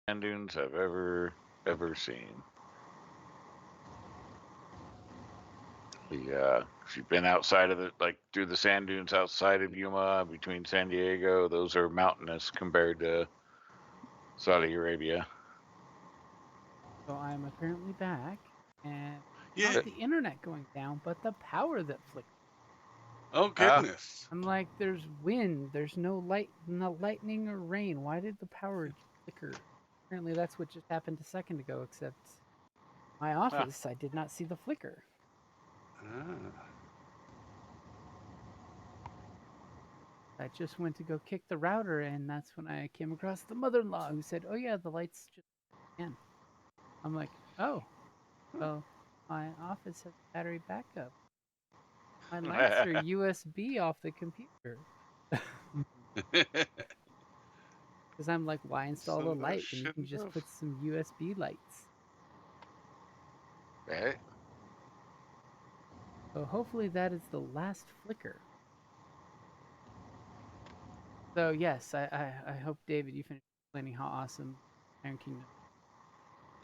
sand dunes I've ever seen. If you've been outside of the through the sand dunes outside of Yuma between San Diego, those are mountainous compared to Saudi Arabia. So I'm apparently back, and not Yay. the internet going down, but the power that flicked. Oh, Ah, goodness. I'm like, there's wind, there's no light, no lightning or rain. Why did the power flicker? Apparently, that's what just happened a second ago. Except my ah, office, I did not see the flicker. Ah. I just went to go kick the router, and that's when I came across the mother-in-law who said, "Oh yeah, the lights just again." I'm like, "Oh, well, my office has battery backup. My lights are USB off the computer." Because I'm like, why install a So that light when you can shouldn't just have. put some USB lights? right. So hopefully that is the last flicker. So yes, I hope David you finished explaining how awesome Iron Kingdom.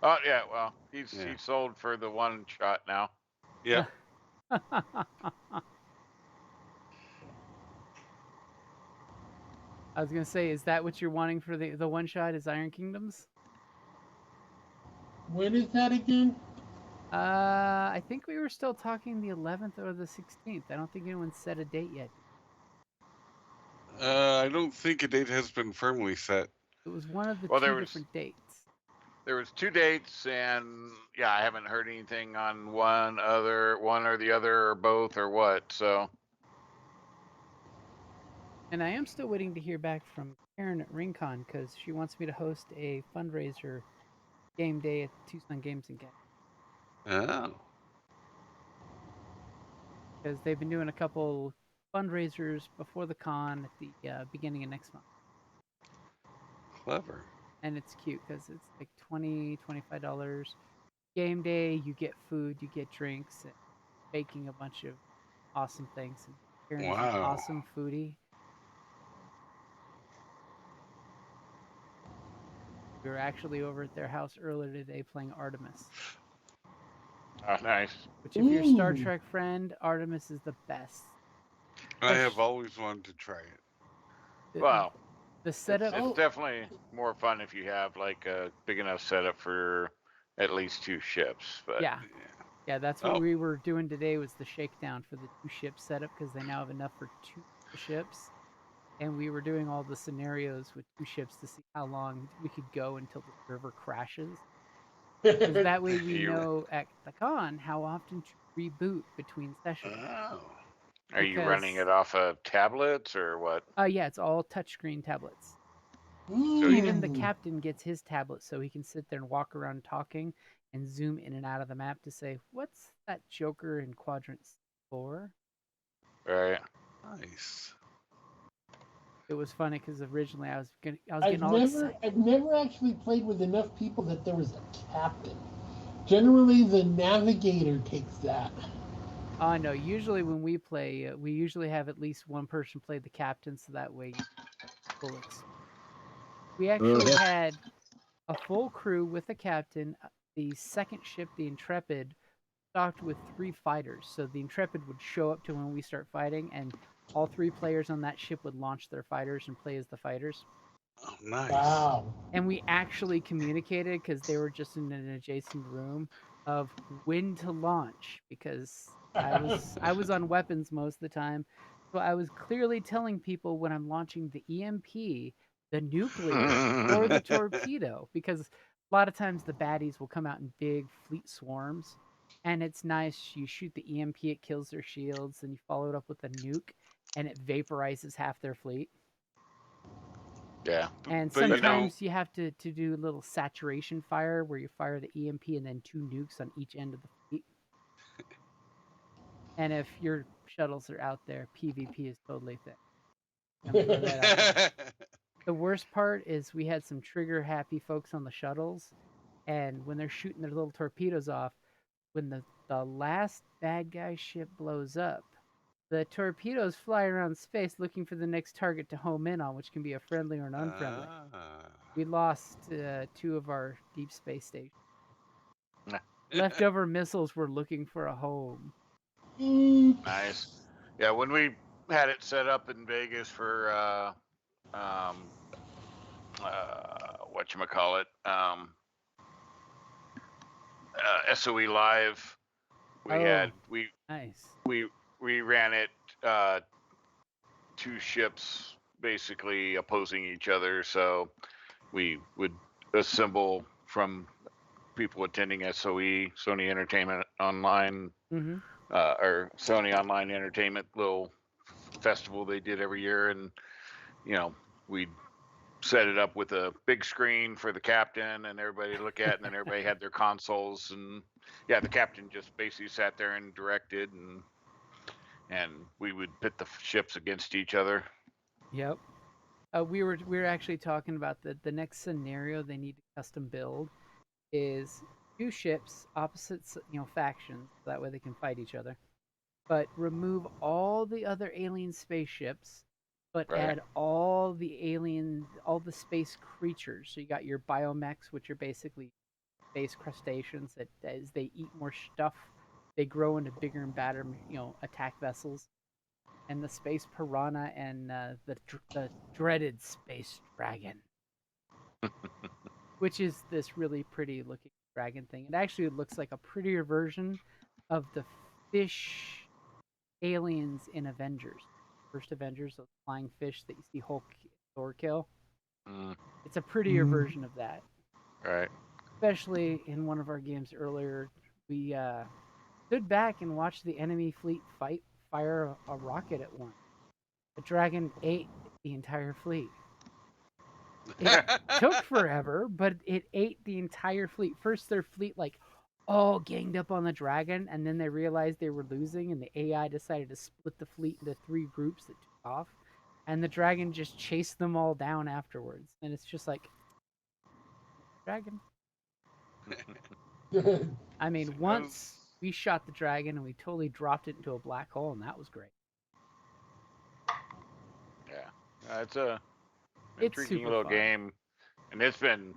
Oh yeah, well, Yeah. he's sold for the one shot now. Yep. I was gonna say, is that what you're wanting for the one shot? Is Iron Kingdoms? When is that again? I think we were still talking the 11th or the 16th. I don't think anyone set a date yet. I don't think a date has been firmly set. It was one of the Well, two different dates. there was two dates, and yeah, I haven't heard anything on one or the other, or both, or what. So And I am still waiting to hear back from Karen at RingCon because she wants me to host a fundraiser game day at Tucson Games and Games Oh, because they've been doing a couple fundraisers before the con at the beginning of next month. clever. And it's cute because it's like $25 game day. You get food, you get drinks, and baking a bunch of awesome things. And Karen is an Wow. awesome foodie. We were actually over at their house earlier today playing Artemis. nice. Which, if you're a Star Ooh. Trek friend, Artemis is the best. I have always wanted to try it. The, Well, the it's setup, it's Oh, definitely more fun if you have like a big enough setup for at least two ships. But yeah, Yeah. yeah, that's what Oh, we were doing today was the shakedown for the two ship setup because they now have enough for two ships, and we were doing all the scenarios with two ships to see how long we could go until the server crashes. Because that way we you know at the con how often to reboot between sessions. oh. are you running Because it off of tablets or what? yeah, it's all touchscreen tablets. So you Even the Ooh. captain gets his tablet so he can sit there and walk around talking and zoom in and out of the map to say, "What's that Joker in quadrant 4?" right? Nice. It was funny because originally I was I've getting all never excited. I've never actually played with enough people that there was a captain. Generally, the navigator takes that. Oh, I know. Usually when we play, we usually have at least one person play the captain, so that way you full we actually Uh-huh. had a full crew with a captain. The second ship, the Intrepid, stocked with three fighters. So the Intrepid would show up to when we start fighting, and all three players on that ship would launch their fighters and play as the fighters. Oh, nice. Wow. And we actually communicated because they were just in an adjacent room of when to launch because I was on weapons most of the time. So I was clearly telling people when I'm launching the EMP, the nuclear, or the torpedo because a lot of times the baddies will come out in big fleet swarms and it's nice you shoot the EMP, it kills their shields, and you follow it up with a nuke and it vaporizes half their fleet. Yeah, And But but no, sometimes you have to do a little saturation fire where you fire the EMP and then two nukes on each end of the fleet. And if your shuttles are out there, PvP is totally thick. I'm throwing that out there. The worst part is we had some trigger happy folks on the shuttles, and when they're shooting their little torpedoes off, when the last bad guy ship blows up, the torpedoes fly around space looking for the next target to home in on, which can be a friendly or an unfriendly. ah. We lost 2 of our deep space stations. Nah. Leftover missiles were looking for a home. Nice. Yeah, when we had it set up in Vegas for whatchamacallit, SOE Live, we Nice. we ran it 2 ships basically opposing each other, so we would assemble from people attending SOE, Sony Entertainment Online, Mm-hmm. or Sony Online Entertainment little festival they did every year, and we'd set it up with a big screen for the captain and everybody to look at, and then everybody had their consoles, and yeah, the captain just basically sat there and directed, and we would pit the ships against each other. Yep. We were actually talking about the next scenario they need to custom build is 2 ships, opposites, factions. So that way they can fight each other. But remove all the other alien spaceships, but Right. add all the space creatures. So you got your biomechs, which are basically space crustaceans that as they eat more stuff, they grow into bigger and badder, attack vessels. And the space piranha and the dreaded space dragon, which is this really pretty looking dragon thing. It actually looks like a prettier version of the fish aliens in Avengers. First Avengers, those flying fish that you see Hulk Thor kill. It's a prettier version of that. Right. Especially in one of our games earlier, we stood back and watched the enemy fleet fire a rocket at one. The dragon ate the entire fleet. It took forever, but it ate the entire fleet. First, their fleet all ganged up on the dragon, and then they realized they were losing, and the AI decided to split the fleet into 3 groups that took off, and the dragon just chased them all down afterwards. And it's just like, dragon. I mean, once we shot the dragon and we totally dropped it into a black hole, and that was great. Yeah, it's a intriguing super little fun. game, and it's been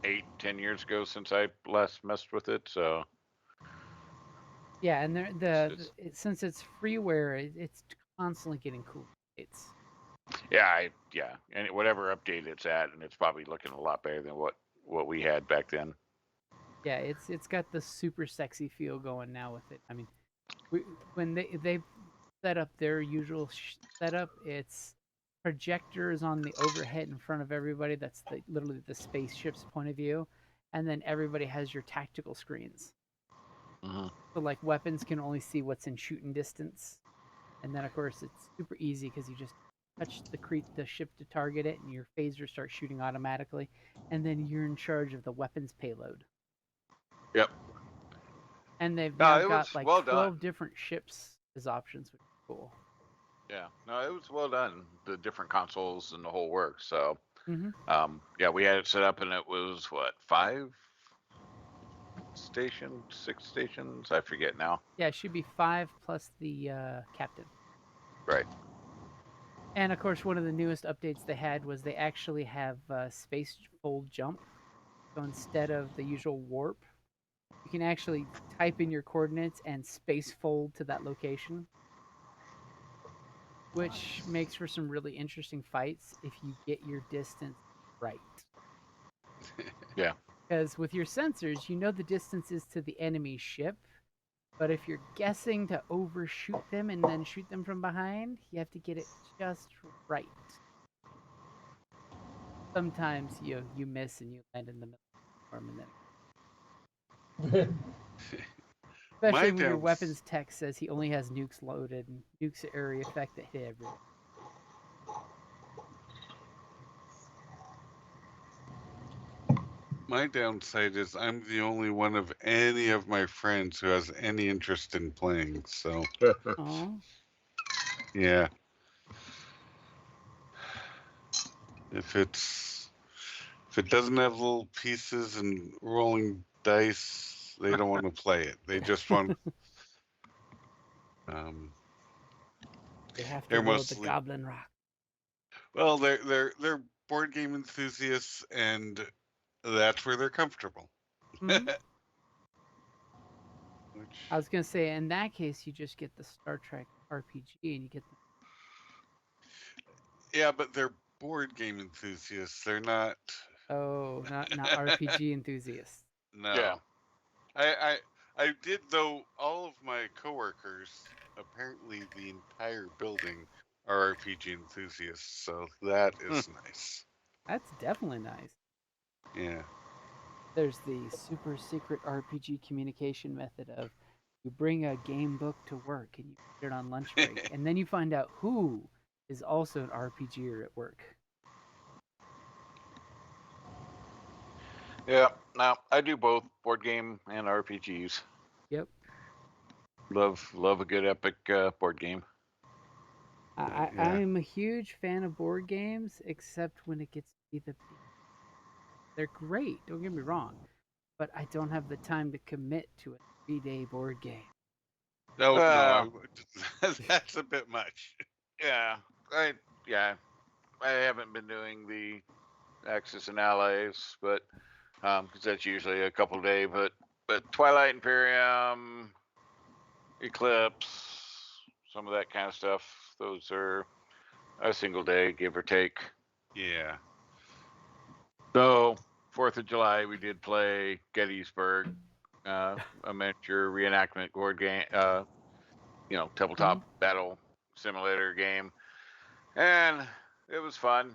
8-10 years ago since I last messed with it. So yeah, and since it's freeware, it's constantly getting cool updates. yeah, and whatever update it's at, and it's probably looking a lot better than what we had back then. Yeah, it's got the super sexy feel going now with it. I mean, when they set up their usual setup, it's projectors on the overhead in front of everybody. That's literally the spaceship's point of view, and then everybody has your tactical screens. Mm-hmm. So like weapons can only see what's in shooting distance, and then of course it's super easy because you just touch the ship to target it, and your phaser starts shooting automatically, and then you're in charge of the weapons payload. Yep. And they've now got 12 done. different ships as options, which is cool. Yeah, no, it was well done. The different consoles and the whole work. So, mm-hmm. Yeah, we had it set up, and it was 5 stations, 6 stations. I forget now. Yeah, it should be 5 plus the captain. Right. And of course, one of the newest updates they had was they actually have space fold jump. So instead of the usual warp, you can actually type in your coordinates and space fold to that location, which makes for some really interesting fights if you get your distance right. Yeah. Because with your sensors, you know the distance is to the enemy ship, but if you're guessing to overshoot them and then shoot them from behind, you have to get it just right. Sometimes you miss and you land in the middle of the storm, and then especially when your weapons tech says he only has nukes loaded and nukes area effect that hit everyone. My downside is I'm the only one of any of my friends who has any interest in playing. So, yeah. If it doesn't have little pieces and rolling dice, they don't want to play it. They just want. They have to roll the Goblin Rock. Well, they're board game enthusiasts, and that's where they're comfortable. Mhm. Which, I was gonna say, in that case, you just get the Star Trek RPG, and you get the. yeah, but they're board game enthusiasts. They're not. Oh, not RPG enthusiasts. No. Yeah. I did though. All of my coworkers, apparently the entire building, are RPG enthusiasts. So that is nice. That's definitely nice. Yeah. There's the super secret RPG communication method of you bring a game book to work and you put it on lunch break, and then you find out who is also an RPGer at work. Yeah. Now I do both board game and RPGs. Yep. Love a good epic board game. I, Yeah. I'm a huge fan of board games, except when it gets to be the. They're great, don't get me wrong, but I don't have the time to commit to a 3-day board game. No, Uh, that's a bit much. Yeah. I haven't been doing the Axis and Allies, but because that's usually a couple day. But Twilight Imperium, Eclipse, some of that kind of stuff. Those are a single day, give or take. Yeah. So 4th of July, we did play Gettysburg, a miniature reenactment board game, tabletop battle simulator game, and it was fun.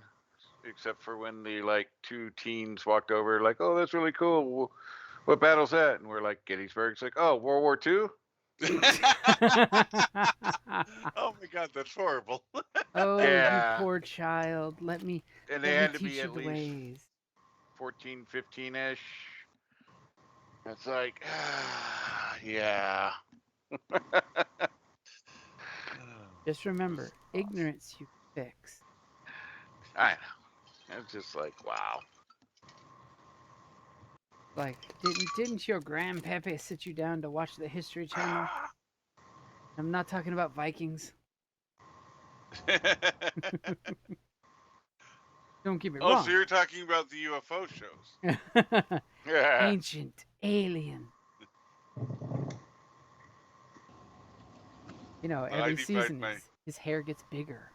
Except for when the like 2 teens walked over, like, "Oh, that's really cool. What battle's that?" And we're like, "Gettysburg." It's like, "Oh, World War II." Oh my God, that's horrible. Oh, Yeah. you poor child. Let me And they had to teach be you at the least ways. 14, 15-ish. It's like, yeah. Just remember, ignorance you fix. I know. It's just like, wow. Like, didn't your grandpappy sit you down to watch the History Channel? I'm not talking about Vikings. Don't get me Oh, wrong. so you're talking about the UFO shows? Yeah. Ancient alien. You know, I every divide season my- his hair gets bigger.